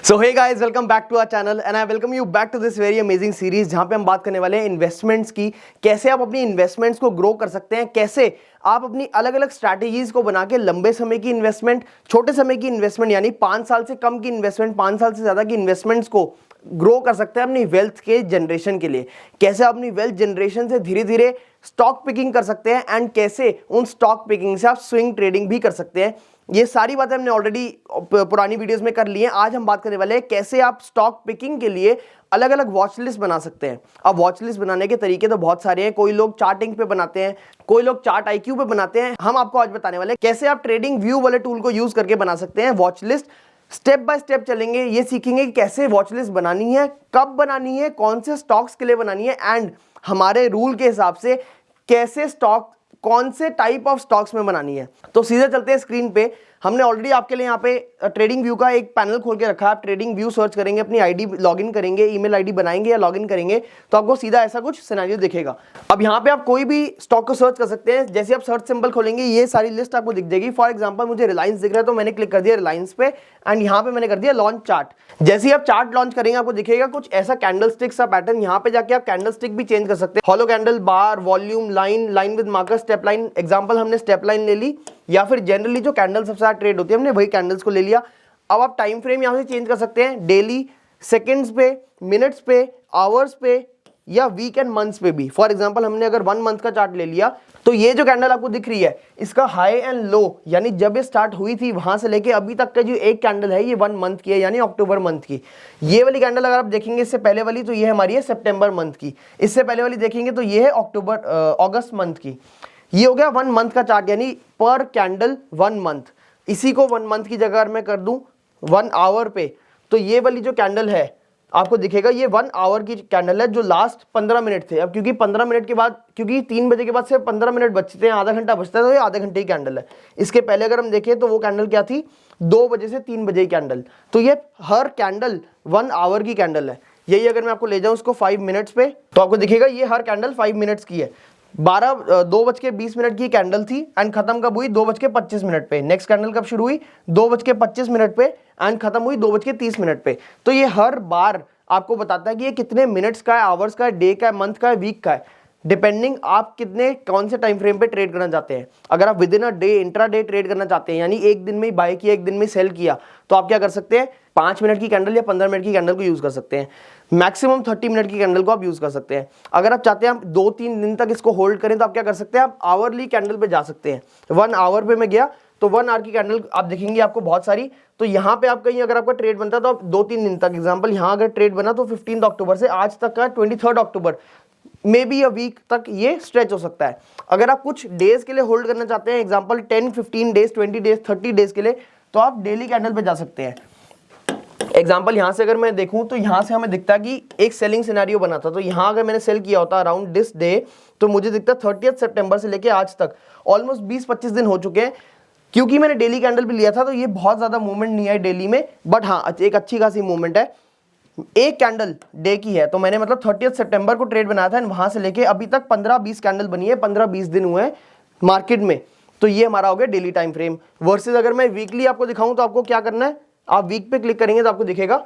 So hey guys, welcome back to our channel and I welcome you back to this very amazing series जहां पे हम बात करने वाले हैं इन्वेस्टमेंट्स की। कैसे आप अपनी इन्वेस्टमेंट्स को ग्रो कर सकते हैं, कैसे आप अपनी अलग अलग स्ट्रैटेजीज को बना के लंबे समय की इन्वेस्टमेंट, छोटे समय की इन्वेस्टमेंट यानी 5 साल से कम की इन्वेस्टमेंट, 5 साल से ज्यादा की इन्वेस्टमेंट्स को ग्रो कर सकते हैं अपनी वेल्थ के जनरेशन के लिए। कैसे आप अपनी वेल्थ जनरेशन से धीरे धीरे स्टॉक पिकिंग कर सकते हैं एंड कैसे उन स्टॉक पिकिंग से आप स्विंग ट्रेडिंग भी कर सकते हैं। ये सारी बातें हमने ऑलरेडी पुरानी वीडियोस में कर ली हैं। आज हम बात करने वाले हैं कैसे आप स्टॉक पिकिंग के लिए अलग अलग वॉच लिस्ट बना सकते हैं। अब वॉच लिस्ट बनाने के तरीके तो बहुत सारे हैं। कोई लोग चार्टिंग पे बनाते हैं, कोई लोग चार्ट आईक्यू पे बनाते हैं। हम आपको आज बताने वाले हैं कैसे आप ट्रेडिंग व्यू वाले टूल को यूज करके बना सकते हैं watch list. Step by step चलेंगे, ये सीखेंगे कि कैसे वॉच लिस्ट बनानी है, कब बनानी है, कौन से स्टॉक्स के लिए बनानी है एंड हमारे रूल के हिसाब से कैसे स्टॉक, कौन से टाइप ऑफ स्टॉक्स में बनानी है। तो सीधे चलते हैं स्क्रीन पे। हमने ऑलरेडी आपके लिए यहाँ पे ट्रेडिंग व्यू का एक पैनल खोल के रखा है। आप ट्रेडिंग व्यू सर्च करेंगे, अपनी आईडी लॉगिन करेंगे, ईमेल आईडी बनाएंगे या लॉगिन करेंगे तो आपको सीधा ऐसा कुछ सिनेरियो दिखेगा। अब यहाँ पे आप कोई भी स्टॉक को सर्च कर सकते हैं। जैसे आप सर्च सिंबल खोलेंगे ये सारी लिस्ट आपको दिख जाएगी। फॉर एग्जांपल मुझे रिलायंस दिख रहा है तो मैंने क्लिक कर दिया रिलायंस पे एंड यहाँ पे मैंने कर दिया लॉन्च चार्ट। जैसे ही आप चार्ट लॉन्च करेंगे आपको दिखेगा कुछ ऐसा कैंडल स्टिक सा पैटर्न। यहाँ पे जाके आप कैंडल स्टिक भी चेंज कर सकते हैं। Hollow candle, bar, volume, line, line with marker, step line. Example हमने स्टेप लाइन ले ली या फिर जनरली जो कैंडल सबसे ज्यादा ट्रेड होती है हमने वही कैंडल्स को ले लिया। अब आप टाइम फ्रेम यहां से चेंज कर सकते हैं, डेली, सेकंड्स पे, मिनट्स पे, आवर्स पे या वीक एंड मंथ्स पे भी। फॉर एग्जांपल हमने अगर 1 मंथ का चार्ट ले लिया तो ये जो कैंडल आपको दिख रही है इसका हाई एंड लो यानी जब ये स्टार्ट हुई थी वहां से लेके अभी तक का जो एक कैंडल है ये 1 मंथ की है यानी अक्टूबर मंथ की। ये वाली कैंडल अगर आप देखेंगे इससे पहले वाली तो ये हमारी है सितंबर मंथ की। इससे पहले वाली देखेंगे तो ये है अगस्त मंथ की। ये हो गया 1 मंथ का चार्ट यानी पर कैंडल 1 मंथ। इसी को 1 मंथ की जगह मैं कर दूं 1 आवर पे तो ये वाली जो कैंडल है आपको दिखेगा ये 1 आवर की कैंडल है जो लास्ट 15 मिनट थे। अब क्योंकि 15 मिनट के बाद, क्योंकि 3 बजे के बाद से 15 मिनट बचते हैं, आधा घंटा बचता है तो ये आधे घंटे की कैंडल है। इसके पहले अगर हम देखें तो वो कैंडल क्या थी, 2 बजे से 3 बजे की कैंडल। तो ये हर कैंडल 1 आवर की कैंडल है। यही अगर मैं आपको ले जाऊं उसको 5 मिनट्स पे तो आपको दिखेगा ये हर कैंडल 5 मिनट्स की है। 2:20 की कैंडल थी एंड खत्म कब हुई 2:25 पे। नेक्स्ट कैंडल कब शुरू हुई 2:25 पे एंड खत्म हुई 2:30 पे। तो ये हर बार आपको बताता है कि ये कितने मिनट्स का है, आवर्स का है, डे का है, मंथ का है, वीक का है, डिपेंडिंग आप कितने कौन से टाइम फ्रेम पे ट्रेड करना चाहते हैं। अगर आप with in a day, intra day trade करना चाहते हैं यानी एक दिन में ही बाय किया एक दिन में सेल किया तो आप क्या कर सकते हैं 5 मिनट की कैंडल या 15 मिनट की कैंडल को यूज कर सकते हैं। मैक्सिमम 30 मिनट की कैंडल को आप यूज कर सकते हैं। अगर आप चाहते हैं आप 2-3 दिन तक इसको होल्ड करें तो आप क्या कर सकते हैं, आप आवरली कैंडल पे जा सकते हैं। 1 आवर पे मैं गया तो 1 आवर की कैंडल आप देखेंगे आपको बहुत सारी। तो यहाँ पे आप कहीं अगर आपका ट्रेड बनता है तो आप 2-3 दिन तक, एग्जांपल यहाँ अगर ट्रेड बना तो 15 अक्टूबर से आज तक का 23 अक्टूबर, मे बी अ वीक तक ये स्ट्रेच हो सकता है। अगर आप कुछ डेज के लिए होल्ड करना चाहते हैं, एग्जांपल 10-15 डेज, 20 डेज, 30 डेज के लिए, तो आप डेली कैंडल पे जा सकते हैं। एग्जाम्पल यहाँ से अगर मैं देखूं तो यहाँ से हमें दिखता है कि एक सेलिंग सिनेरियो बना था। तो यहाँ अगर मैंने सेल किया होता अराउंड दिस डे तो मुझे दिखता 30 सितंबर से लेके आज तक ऑलमोस्ट 20-25 दिन हो चुके हैं। क्योंकि मैंने डेली कैंडल भी लिया था तो ये बहुत ज्यादा मूवमेंट नहीं है डेली में, बट हाँ एक अच्छी खासी मूवमेंट है। एक कैंडल डे की है तो मैंने मतलब 30 सितंबर को ट्रेड बनाया था वहां से लेके अभी तक 15-20 कैंडल बनी है, 15-20 दिन हुए हैं मार्केट में। तो ये हमारा हो गया डेली टाइम फ्रेम। वर्सेस अगर मैं वीकली आपको दिखाऊं तो आपको क्या करना है, आप वीक पे क्लिक करेंगे तो आपको दिखेगा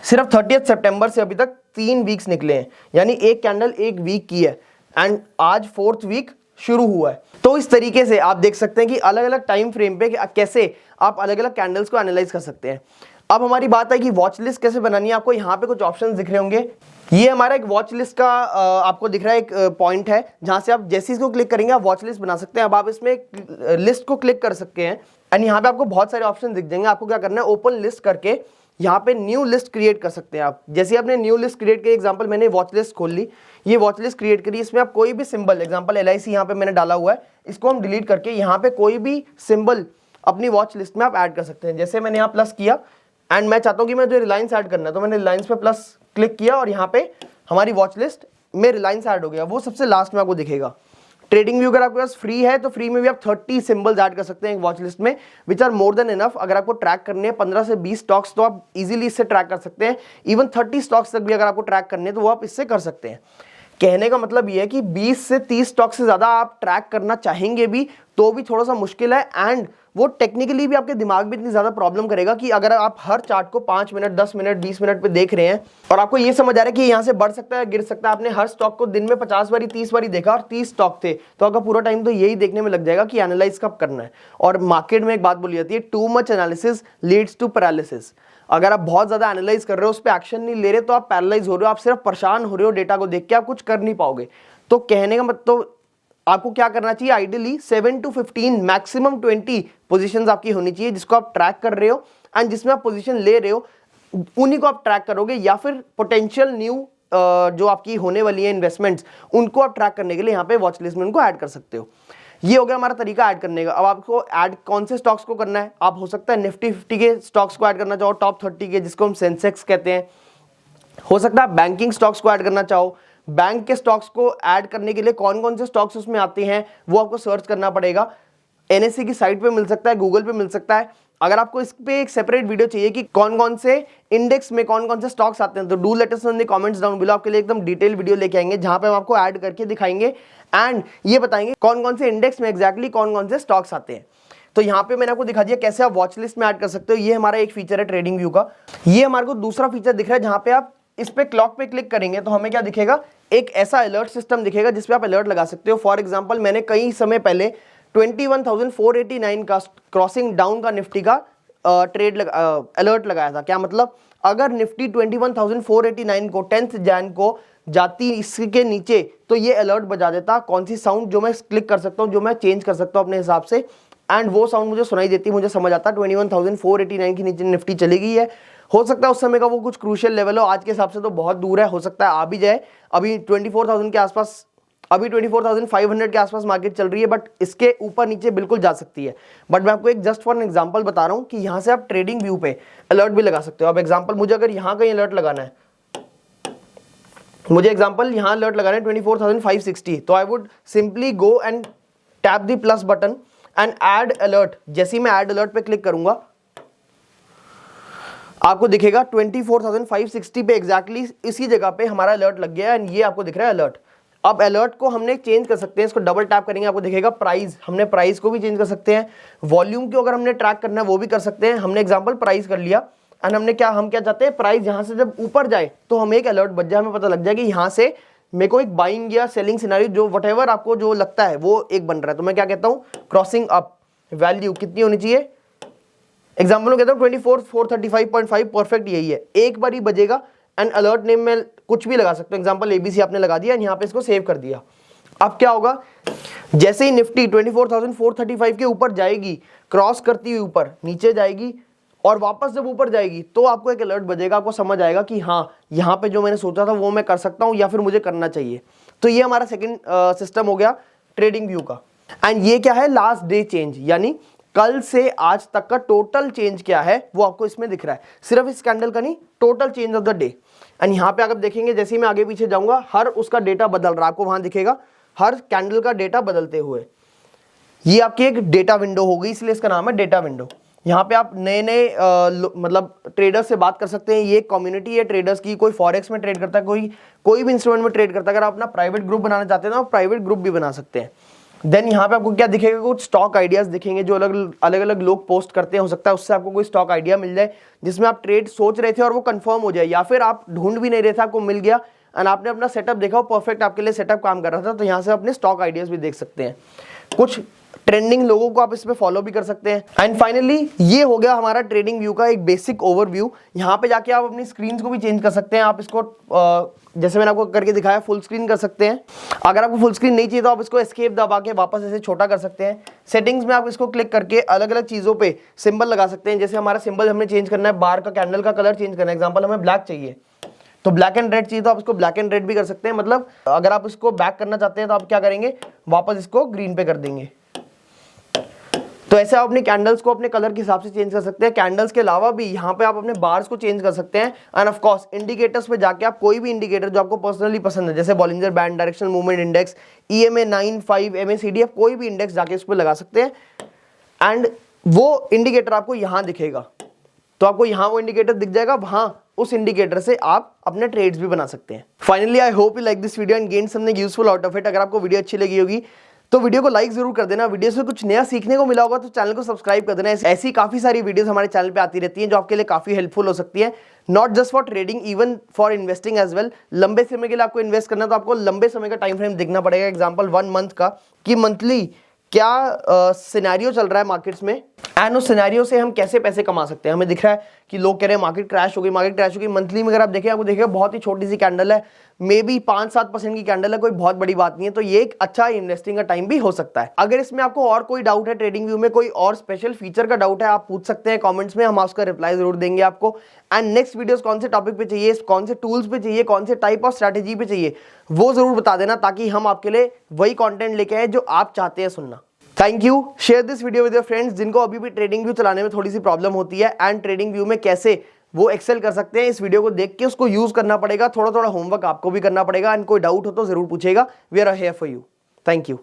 सिर्फ 30 सितंबर से अभी तक 3 वीक्स निकले हैं यानी एक कैंडल एक वीक की है एंड आज 4th वीक शुरू हुआ है। तो इस तरीके से आप देख सकते हैं कि अलग अलग टाइम फ्रेम पे कैसे आप अलग अलग कैंडल्स को एनालाइज कर सकते हैं। अब हमारी बात है कि वॉच लिस्ट कैसे बनानी है। आपको यहाँ पे कुछ ऑप्शंस दिख रहे होंगे। ये हमारा एक वॉच लिस्ट का आपको दिख रहा है एक पॉइंट है जहां से आप जैसे इसको क्लिक करेंगे आप वॉच लिस्ट बना सकते हैं। अब आप इसमें लिस्ट को क्लिक कर सकते हैं एंड यहाँ पे आपको बहुत सारे ऑप्शन दिख जाएंगे। आपको क्या करना है, ओपन लिस्ट करके यहाँ पे न्यू लिस्ट क्रिएट कर सकते हैं आप। जैसे आपने न्यू लिस्ट क्रिएट की, एग्जांपल मैंने वॉच लिस्ट खोल ली, ये वॉच लिस्ट क्रिएट करी, इसमें आप कोई भी सिंबल, एग्जांपल LIC यहाँ पे मैंने डाला हुआ है, इसको हम डिलीट करके यहाँ पे कोई भी सिंबल अपनी वॉच लिस्ट में आप ऐड कर सकते हैं। जैसे मैंने यहाँ प्लस किया एंड मैं चाहता हूँ कि मैं जो रिलायंस ऐड करना है तो मैंने रिलायंस पे प्लस क्लिक किया और यहाँ पे हमारी वॉच लिस्ट में रिलायंस ऐड हो गया, वो सबसे लास्ट में आपको दिखेगा। ट्रेडिंग व्यू अगर आपके पास फ्री है तो फ्री में भी आप 30 सिंबल्स ऐड कर सकते हैं एक वॉच लिस्ट में, which are more than enough. अगर आपको ट्रैक करने हैं 15 से 20 स्टॉक्स तो आप इजीली इससे ट्रैक कर सकते हैं। इवन 30 स्टॉक्स तक भी अगर आपको ट्रैक करने हैं तो वो आप इससे कर सकते हैं। कहने का मतलब ये है कि 20 से 30 स्टॉक से ज्यादा आप ट्रैक करना चाहेंगे भी तो भी थोड़ा सा मुश्किल है एंड वो टेक्निकली भी आपके दिमाग में इतनी ज्यादा प्रॉब्लम करेगा कि अगर आप हर चार्ट को 5 मिनट 10 मिनट 20 मिनट पे देख रहे हैं और आपको ये समझ आ रहा है कि यहाँ से बढ़ सकता है गिर सकता है, आपने हर स्टॉक को दिन में 50 बारी 30 बारी देखा और 30 स्टॉक थे, तो आपका पूरा टाइम तो यही देखने में लग जाएगा कि एनालाइज कब करना है। और मार्केट में एक बात बोली जाती है, too much analysis leads to paralysis. अगर आप बहुत ज्यादा एनालाइज कर रहे हो, उस पर एक्शन नहीं ले रहे, तो आप पैरालाइज हो रहे हो, आप सिर्फ परेशान हो रहे हो डेटा को देख के, आप कुछ कर नहीं पाओगे। तो कहने का मतलब तो आपको क्या करना चाहिए, आइडियली 7 to 15 मैक्सिमम 20 पोजीशंस आपकी होनी चाहिए जिसको आप ट्रैक कर रहे हो, एंड जिसमें आप पोजीशन ले रहे हो उन्हीं को आप ट्रैक करोगे, या फिर पोटेंशियल न्यू जो आपकी होने वाली है इन्वेस्टमेंट्स उनको आप ट्रैक करने के लिए यहाँ पे वॉच लिस्ट में उनको ऐड कर सकते हो। ये हो गया हमारा तरीका ऐड करने का। अब आपको ऐड कौन से स्टॉक्स को करना है, आप हो सकता है निफ्टी 50 के स्टॉक्स को ऐड करना चाहो, टॉप 30 के जिसको हम सेंसेक्स कहते हैं, हो सकता है बैंकिंग स्टॉक्स को ऐड करना चाहो। बैंक के स्टॉक्स को ऐड करने के लिए कौन कौन से स्टॉक्स उसमें आते हैं वो आपको सर्च करना पड़ेगा, एनएससी की साइट पे मिल सकता है, गूगल पे मिल सकता है। अगर आपको इस पे एक सेपरेट वीडियो चाहिए कि कौन कौन से इंडेक्स में कौन कौन से स्टॉक्स आते हैं, तो do let us know in the comments down below, आपके लिए एकदम डिटेल वीडियो लेके आएंगे जहां पे हम आपको ऐड करके दिखाएंगे एंड ये बताएंगे कौन कौन से इंडेक्स में एग्जैक्टली कौन कौन से स्टॉक्स आते हैं। तो यहाँ पे मैंने आपको दिखा दिया कैसे आप वॉच लिस्ट में ऐड कर सकते हो। ये हमारा एक फीचर है ट्रेडिंग व्यू का। ये हमारे को दूसरा फीचर दिख रहा है जहां पे आप इस पे क्लॉक पे क्लिक करेंगे तो हमें क्या दिखेगा, एक ऐसा अलर्ट सिस्टम दिखेगा जिसपे आप अलर्ट लगा सकते हो। फॉर एग्जांपल मैंने कई समय पहले 21,489 का क्रॉसिंग डाउन का निफ्टी का अलर्ट लगाया था। क्या मतलब, अगर निफ्टी 21,489 को 10th जैन को जाती इसके नीचे तो ये अलर्ट बजा देता। कौन सी साउंड, जो मैं क्लिक कर सकता हूँ, जो मैं चेंज कर सकता हूँ अपने हिसाब से, एंड वो साउंड मुझे सुनाई देती, मुझे समझ आता 21,489 के नीचे निफ्टी चली गई है। हो सकता है उस समय का वो कुछ क्रूशियल लेवल हो, आज के हिसाब से तो बहुत दूर है, हो सकता है आ भी जाए। अभी 24,000 के आसपास, अभी 24,500 के आसपास मार्केट चल रही है, बट इसके ऊपर नीचे बिल्कुल जा सकती है। बट मैं आपको एक जस्ट फॉर एन एग्जांपल बता रहा हूँ कि यहाँ से आप ट्रेडिंग व्यू पे अलर्ट भी लगा सकते हो। अब एग्जांपल, मुझे अगर यहाँ कहीं अलर्ट लगाना है, मुझे एग्जांपल यहाँ अलर्ट लगाना है 24,560, तो I would simply go and tap the plus button and add alert. जैसे ही मैं ऐड अलर्ट पे क्लिक करूंगा आपको दिखेगा 24,560 पे एग्जैक्टली इसी जगह पे हमारा अलर्ट लग गया है, एंड ये आपको दिख रहा है अलर्ट। अब अलर्ट को हमने चेंज कर सकते हैं, इसको डबल टैप करेंगे आपको दिखेगा प्राइस, हमने प्राइस को भी चेंज कर सकते हैं। वॉल्यूम को अगर हमने ट्रैक करना है वो भी कर सकते हैं। हमने एग्जांपल प्राइस कर लिया एंड हम क्या चाहते हैं, प्राइस यहाँ से जब ऊपर जाए तो हमें एक अलर्ट बच जाए, हमें पता लग जाए कि यहाँ से मेरे को एक बाइंग या सेलिंग सिनेरियो जो व्हाटएवर आपको जो लगता है वो एक बन रहा है। तो मैं क्या कहता हूँ, क्रॉसिंग अप वैल्यू कितनी होनी चाहिए, एग्जाम्पल में कहता हूँ 24,435.5 परफेक्ट यही है। एक बार ही बजेगा एंड अलर्ट नेम में कुछ भी लगा सकते हो, एग्जाम्पल एबीसी आपने लगा दिया, यहाँ पे इसको सेव कर दिया। अब क्या होगा, जैसे ही निफ्टी 24,435 के ऊपर जाएगी, क्रॉस करती हुई ऊपर नीचे जाएगी और वापस जब ऊपर जाएगी तो आपको एक अलर्ट बजेगा, आपको समझ आएगा कि हाँ यहाँ पे जो मैंने सोचा था वो मैं कर सकता हूँ या फिर मुझे करना चाहिए। तो ये हमारा सेकंड सिस्टम हो गया ट्रेडिंग व्यू का। एंड ये क्या है, लास्ट डे चेंज, यानी कल से आज तक का टोटल चेंज क्या है वो आपको इसमें दिख रहा है, सिर्फ इस कैंडल का नहीं, total change of the day. And यहाँ पे अगर देखेंगे, जैसे ही मैं आगे पीछे जाऊंगा हर उसका डेटा बदल रहा है, आपको वहां दिखेगा हर कैंडल का डेटा बदलते हुए। ये आपकी एक डेटा विंडो होगी, इसलिए इसका नाम है डेटा विंडो। यहाँ पे आप नए नए मतलब ट्रेडर्स से बात कर सकते हैं। ये कम्युनिटी है ट्रेडर्स की, कोई फॉरेक्स में ट्रेड करता है, कोई भी इंस्ट्रूमेंट में ट्रेड करता है। अगर आप अपना प्राइवेट ग्रुप बनाना चाहते हैं तो आप प्राइवेट ग्रुप भी बना सकते हैं। देन यहाँ पे आपको क्या दिखेगा, कुछ स्टॉक आइडियाज दिखेंगे जो अलग अलग लोग पोस्ट करते हैं। हो सकता है उससे आपको कोई स्टॉक आइडिया मिल जाए जिसमें आप ट्रेड सोच रहे थे और वो कंफर्म हो जाए, या फिर आप ढूंढ भी नहीं रहे थे, आपको मिल गया एंड आपने अपना सेटअप देखा, परफेक्ट आपके लिए सेटअप काम कर रहा था। तो यहाँ से अपने स्टॉक आइडियाज भी देख सकते हैं। कुछ ट्रेंडिंग लोगों को आप इसमें फॉलो भी कर सकते हैं। एंड फाइनली ये हो गया हमारा ट्रेडिंग व्यू का एक बेसिक ओवरव्यू। यहाँ पे जाके आप अपनी स्क्रीन को भी चेंज कर सकते हैं। आप इसको जैसे मैंने आपको करके दिखाया फुल स्क्रीन कर सकते हैं। अगर आपको फुल स्क्रीन नहीं चाहिए तो आप इसको एस्केप दबा के वापस ऐसे छोटा कर सकते हैं। सेटिंग्स में आप इसको क्लिक करके अलग अलग चीजों पे सिंबल लगा सकते हैं। जैसे हमारा सिंबल हमने चेंज करना है, बार का कैंडल का कलर चेंज करना है, एग्जाम्पल हमें ब्लैक चाहिए तो ब्लैक एंड रेड चाहिए तो आप इसको ब्लैक एंड रेड भी कर सकते हैं। मतलब अगर आप इसको बैक करना चाहते हैं तो आप क्या करेंगे, वापस इसको ग्रीन पे कर देंगे। तो ऐसे आप अपनी कैंडल्स को अपने कलर के हिसाब से चेंज कर सकते हैं। कैंडल्स के अलावा भी यहाँ पे आप अपने बार्स को चेंज कर सकते हैं। एंड ऑफ कोर्स इंडिकेटर्स पे जाके आप कोई भी इंडिकेटर जो आपको पर्सनली पसंद है, जैसे Bollinger band, directional movement index, EMA 9, 5, MACD, आप कोई भी इंडेक्स जाके उस पर लगा सकते हैं एंड वो इंडिकेटर आपको यहाँ दिखेगा। तो आपको यहाँ वो इंडिकेटर दिख जाएगा, वहाँ उस इंडिकेटर से आप अपने ट्रेड्स भी बना सकते हैं। Finally I hope you like this video and gain something useful out of it. अगर आपको वीडियो अच्छी लगी होगी तो वीडियो को लाइक जरूर कर देना। वीडियो से कुछ नया सीखने को मिला होगा तो चैनल को सब्सक्राइब कर देना। ऐसी काफी सारी वीडियोस हमारे चैनल पे आती रहती हैं जो आपके लिए काफी हेल्पफुल हो सकती है, not just for trading, even for investing as well. लंबे समय के लिए आपको इन्वेस्ट करना है तो आपको लंबे समय का टाइम फ्रेम देखना पड़ेगा। एग्जाम्पल 1 मंथ का, कि मंथली क्या सिनेरियो चल रहा है मार्केट्स में, एंड उस सिनेरियो से हम कैसे पैसे कमा सकते हैं। हमें दिख रहा है कि लोग कह रहे हैं मार्केट क्रैश हो गई। मंथली में अगर आप देखें, आपको देखिए बहुत ही छोटी सी कैंडल है, मे बी 5-7% की कैंडल है, कोई बहुत बड़ी बात नहीं है। तो ये एक अच्छा इन्वेस्टिंग का टाइम भी हो सकता है। अगर इसमें आपको और कोई डाउट है ट्रेडिंग व्यू में, कोई और स्पेशल फीचर का डाउट है, आप पूछ सकते हैं कमेंट्स में, हम उसका रिप्लाई जरूर देंगे आपको। एंड नेक्स्ट वीडियोस कौन से टॉपिक पे चाहिए, कौन से टूल्स पे चाहिए, कौन से टाइप ऑफ स्ट्रैटेजी पे चाहिए, वो जरूर बता देना, ताकि हम आपके लिए वही कंटेंट लेके आए जो आप चाहते हैं सुनना। Thank you. Share this video with your friends जिनको अभी भी ट्रेडिंग व्यू चलाने में थोड़ी सी प्रॉब्लम होती है, एंड ट्रेडिंग व्यू में कैसे वो एक्सेल कर सकते हैं। इस वीडियो को देख के उसको यूज करना पड़ेगा, थोड़ा थोड़ा होमवर्क आपको भी करना पड़ेगा, एंड कोई डाउट हो तो जरूर पूछेगा। We are here for you. Thank you.